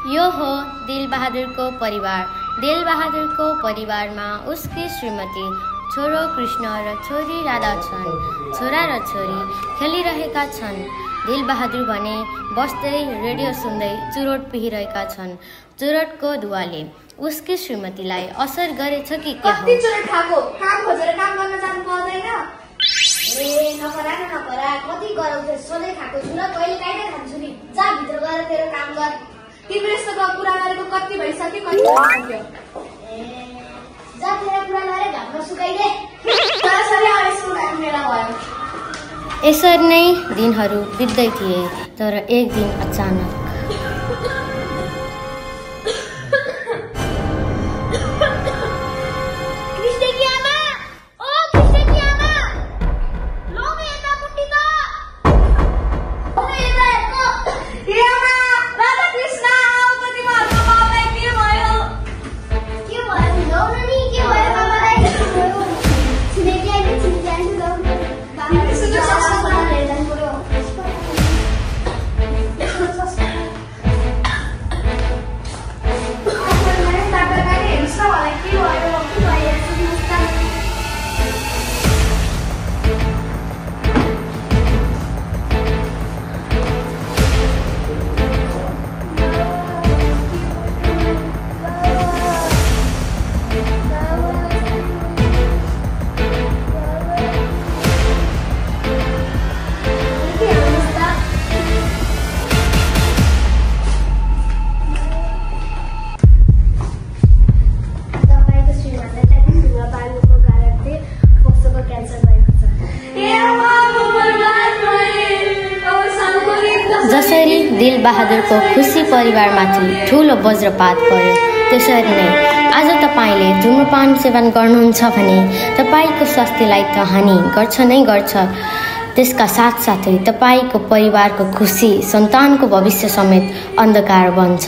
यो हो दिलबहादुरको परिवार। दिलबहादुरको परिवारमा उसकी श्रीमती, छोरो कृष्ण र छोरी राधा छन्। छोरा र छोरी खेलिरहेका छन्। दिलबहादुर भने बस्दै रेडियो सुन्दै चुरोट पिहिरहेका छन्। चुरोटको धुवाले उसकी श्रीमतीलाई असर गरेछ कि के हो? कति चुरोट खाको? काम खोजेर काम गर्न जानु पर्दैन? ए नपरा कति गराउँथे सोले खाको छु र कहिले काहीँ खान्छु नि। जा भित्र गएर तेरो काम गर। तिम्रो यस्तो कुरा गरेको कति भइसक्यो कति भइसक्यो। जा तेरो कुरा गरे घाममा सुकाइदे। तरसरी आएछु मेला भयो। यसरी नै दिनहरू बित्दै थिए। तर एक दिन अचानक जसरी दिलबहादुरको खुसी परिवारमाथि ठुलो वज्रपात पर्यो, त्यसरी नै आज तपाईले धूम्रपान सेवन गर्नुहुन्छ भने तपाईको स्वास्थ्यलाई त हानि गर्छ नै गर्छ। त्यसका साथसाथै तपाईको परिवारको खुसी, सन्तानको भविष्य समेत अन्धकार बन्छ।